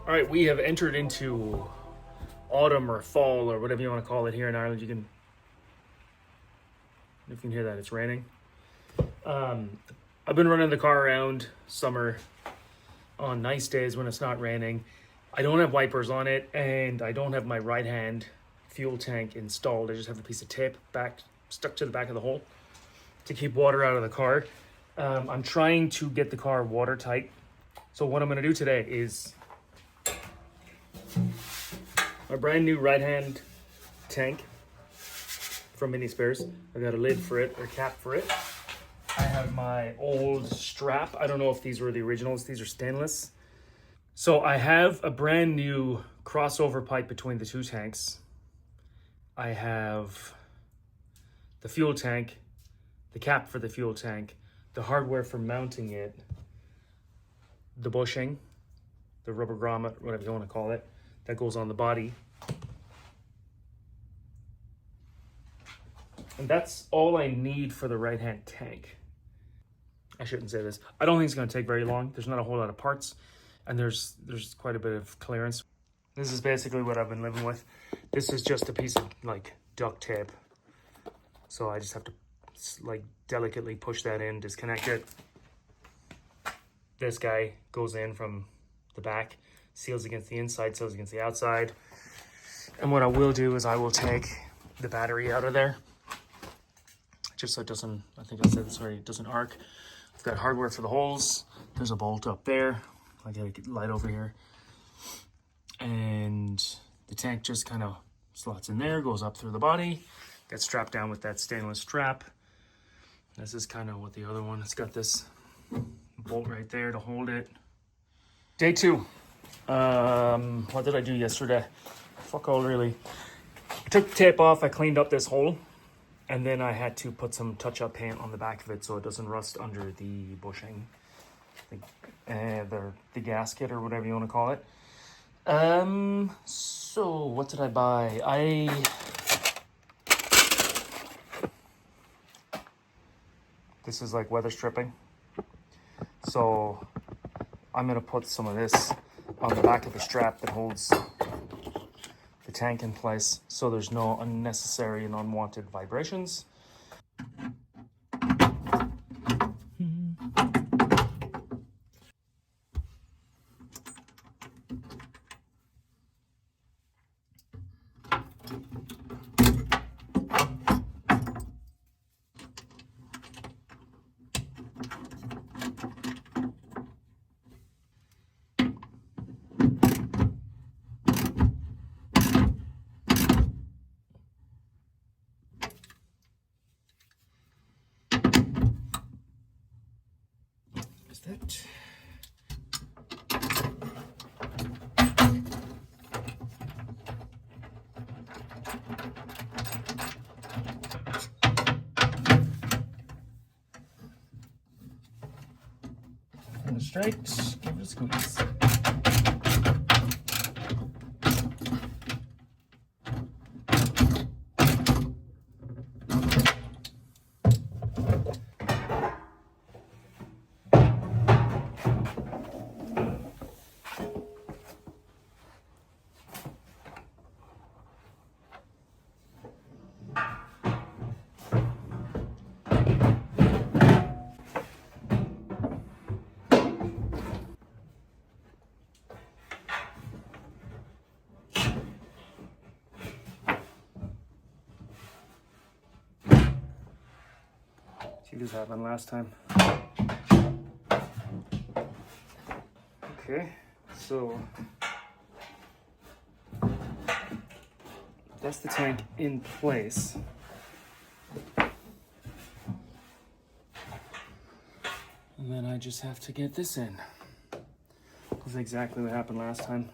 All right, we have entered into autumn or fall or whatever you want to call it here in Ireland. If you can hear that, it's raining. I've been running the car around summer on nice days when it's not raining. I don't have wipers on it, and I don't have my right hand fuel tank installed. I just have a piece of tape stuck to the back of the hole to keep water out of the car. I'm trying to get the car watertight. So what I'm going to do today is my brand new right hand tank from Mini Spares. I got a lid for it, or cap for it. I have my old strap. I don't know if these were the originals. These are stainless. So I have a brand new crossover pipe between the two tanks. I have the fuel tank, the cap for the fuel tank, the hardware for mounting it, the bushing, the rubber grommet, whatever you want to call it, that goes on the body. And that's all I need for the right-hand tank. I shouldn't say this. I don't think it's going to take very long. There's not a whole lot of parts, and there's quite a bit of clearance. This is basically what I've been living with. This is just a piece of like duct tape. So I just have to like delicately push that in, disconnect it. This guy goes in from the back, seals against the inside, seals against the outside. And what I will do is I will take the battery out of there, just so it doesn't, I think I said this already, it doesn't arc. I've got hardware for the holes. There's a bolt up there. I gotta get light over here. And the tank just kind of slots in there, goes up through the body, gets strapped down with that stainless strap. This is kind of what the other one, it's got this bolt right there to hold it. Day two. What did I do yesterday? Fuck all really. I took the tape off, I cleaned up this hole, and then I had to put some touch-up paint on the back of it so it doesn't rust under the bushing, the gasket or whatever you want to call it. So what did I buy? This is like weather stripping. So I'm gonna put some of this on the back of the strap that holds the tank in place so there's no unnecessary and unwanted vibrations. Is that? And straight, give it a squeeze. See, this happened last time. Okay, so that's the tank in place. And then I just have to get this in. This is exactly what happened last time.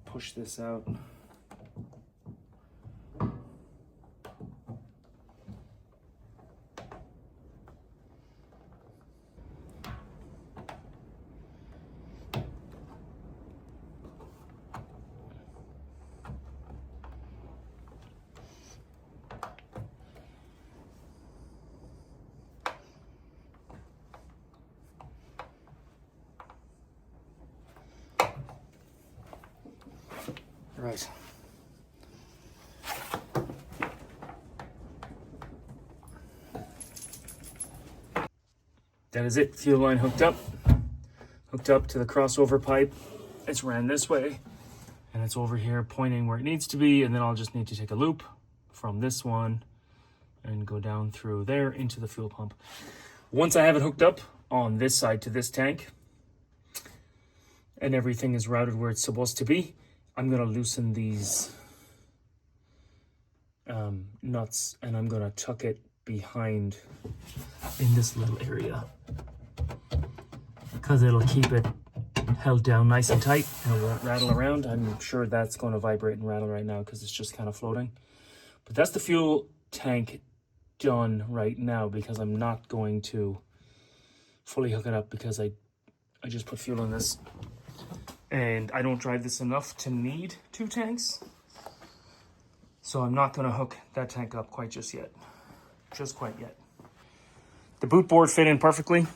Push this out. Right. That is it. Fuel line hooked up to the crossover pipe. It's ran this way, and it's over here pointing where it needs to be, and then I'll just need to take a loop from this one and go down through there into the fuel pump. Once I have it hooked up on this side to this tank and everything is routed where it's supposed to be, I'm gonna loosen these nuts, and I'm gonna tuck it behind in this little area because it'll keep it held down nice and tight and it won't rattle around. I'm sure that's going to vibrate and rattle right now because it's just kind of floating. But that's the fuel tank done right now, because I'm not going to fully hook it up because I just put fuel in this and I don't drive this enough to need 2 tanks. So I'm not going to hook that tank up quite just yet. Just quite yet. The boot board fit in perfectly.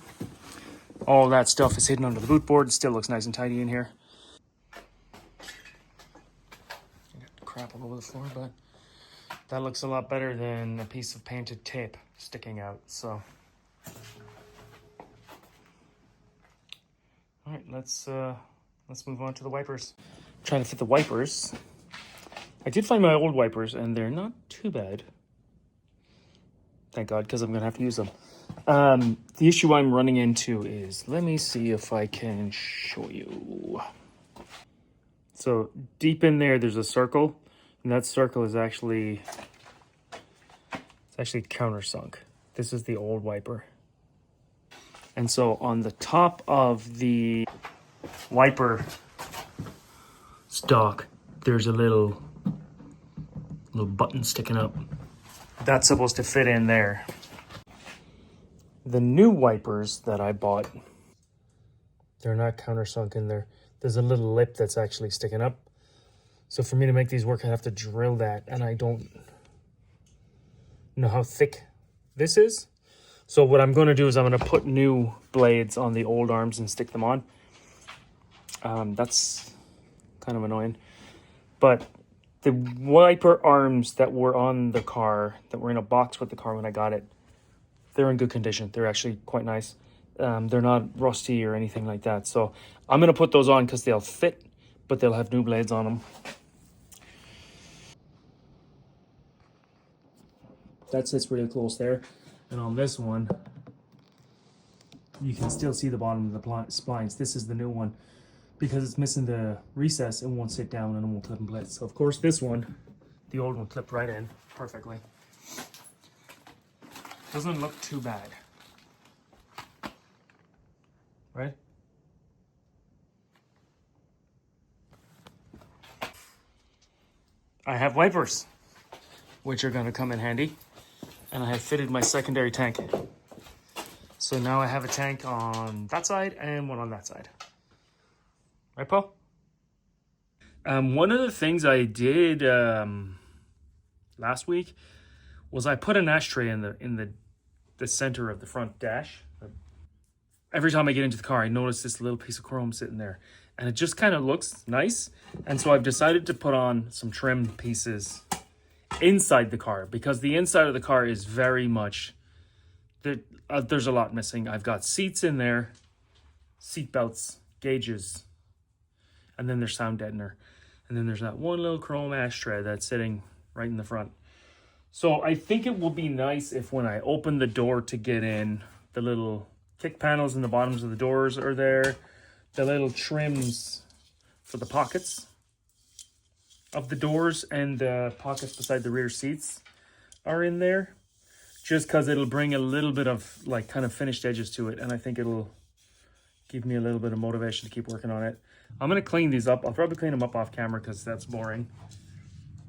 All that stuff is hidden under the boot board. It still looks nice and tidy in here. I got crap all over the floor, but that looks a lot better than a piece of painted tape sticking out. So, all right, let's move on to the wipers. Trying to fit the wipers. I did find my old wipers, and they're not too bad. Thank God, because I'm gonna have to use them. The issue I'm running into is, let me see if I can show you. So deep in there, there's a circle, and that circle is actually, it's actually countersunk. This is the old wiper. And so on the top of the wiper stock, there's a little button sticking up. That's supposed to fit in there. The new wipers that I bought, they're not countersunk in there. There's a little lip that's actually sticking up. So for me to make these work, I have to drill that, and I don't know how thick this is. So what I'm going to do is I'm going to put new blades on the old arms and stick them on. That's kind of annoying. But the wiper arms that were on the car, that were in a box with the car when I got it, they're in good condition. They're actually quite nice. They're not rusty or anything like that. So I'm going to put those on because they'll fit, but they'll have new blades on them. That sits really close there. And on this one, you can still see the bottom of the splines. This is the new one. Because it's missing the recess, it won't sit down and it won't clip in place. So of course this one, the old one, clipped right in perfectly. Doesn't look too bad. Right? I have wipers, which are gonna come in handy. And I have fitted my secondary tank. So now I have a tank on that side and one on that side. Right, Paul? One of the things I did last week was I put an ashtray in the center of the front dash. Every time I get into the car, I notice this little piece of chrome sitting there, and it just kind of looks nice. And so I've decided to put on some trim pieces inside the car, because the inside of the car is very much, there's a lot missing. I've got seats in there, seat belts, gauges, and then there's sound deadener. And then there's that one little chrome ashtray that's sitting right in the front. So I think it will be nice if when I open the door to get in, the little kick panels in the bottoms of the doors are there. The little trims for the pockets of the doors and the pockets beside the rear seats are in there. Just because it'll bring a little bit of like kind of finished edges to it. And I think it'll give me a little bit of motivation to keep working on it. I'm going to clean these up. I'll probably clean them up off camera because that's boring.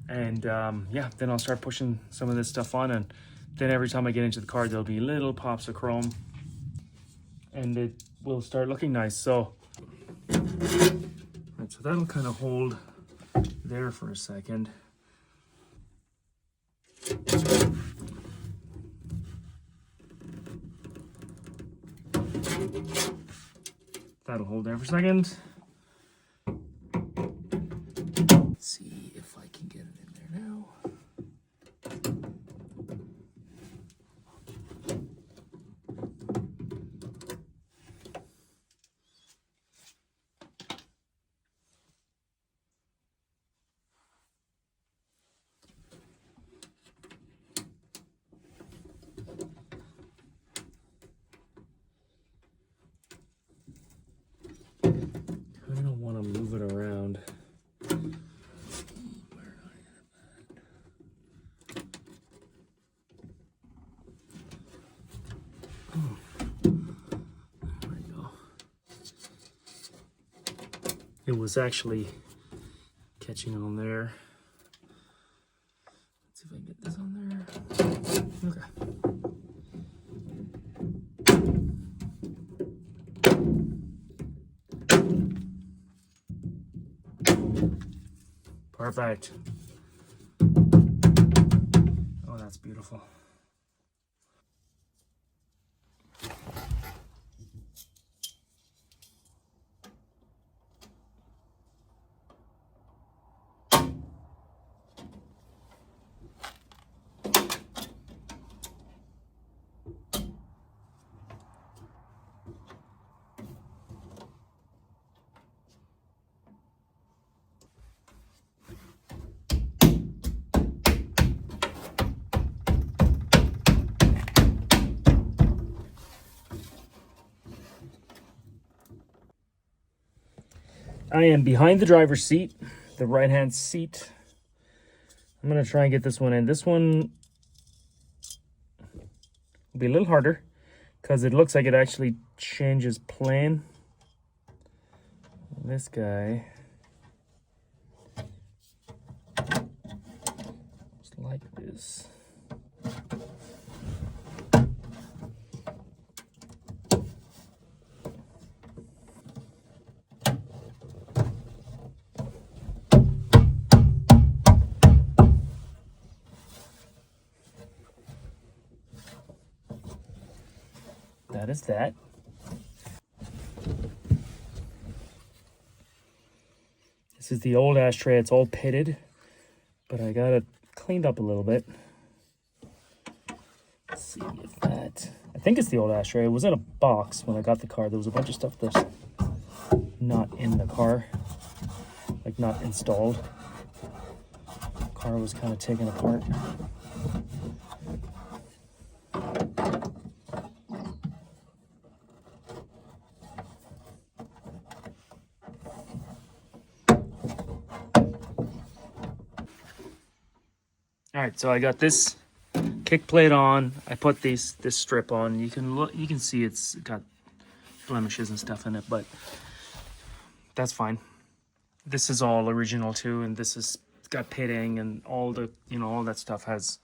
And yeah, then I'll start pushing some of this stuff on. And then every time I get into the car, there'll be little pops of chrome. And it will start looking nice. So, right, so that'll kind of hold there for a second. That'll hold there for a second. Let's see. it was actually catching on there. Let's see if I can get this on there. Okay. Perfect. Oh, that's beautiful. I am behind the driver's seat, the right-hand seat. I'm gonna try and get this one in. This one will be a little harder because it looks like it actually changes plane. This guy just like this. That is that. This is the old ashtray. It's all pitted, but I got it cleaned up a little bit. Let's see if that... I think it's the old ashtray. It was in a box when I got the car. There was a bunch of stuff that's not in the car, like not installed. The car was kind of taken apart. All right, so I got this kick plate on. I put this strip on. You can see it's got blemishes and stuff in it, but that's fine. This is all original too, and this is got pitting and all the all that stuff has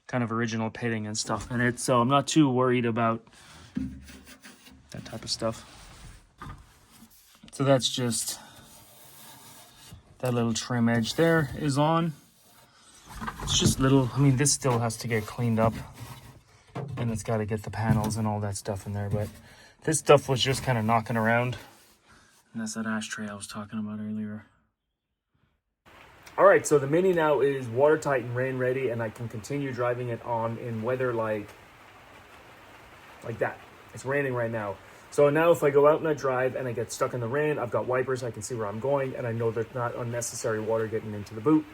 kind of original pitting and stuff in it. So I'm not too worried about that type of stuff. So that's just that little trim edge there is on. It's just little, I mean, this still has to get cleaned up and it's got to get the panels and all that stuff in there, but this stuff was just kind of knocking around. And that's that ashtray I was talking about earlier. All right, so the Mini now is watertight and rain ready, and I can continue driving it on in weather like that. It's raining right now. So now if I go out and I drive and I get stuck in the rain, I've got wipers, I can see where I'm going, and I know there's not unnecessary water getting into the boot.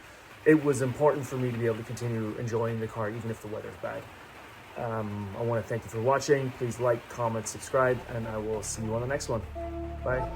It was important for me to be able to continue enjoying the car even if the weather's bad. I want to thank you for watching. Please like, comment, subscribe, and I will see you on the next one. Bye.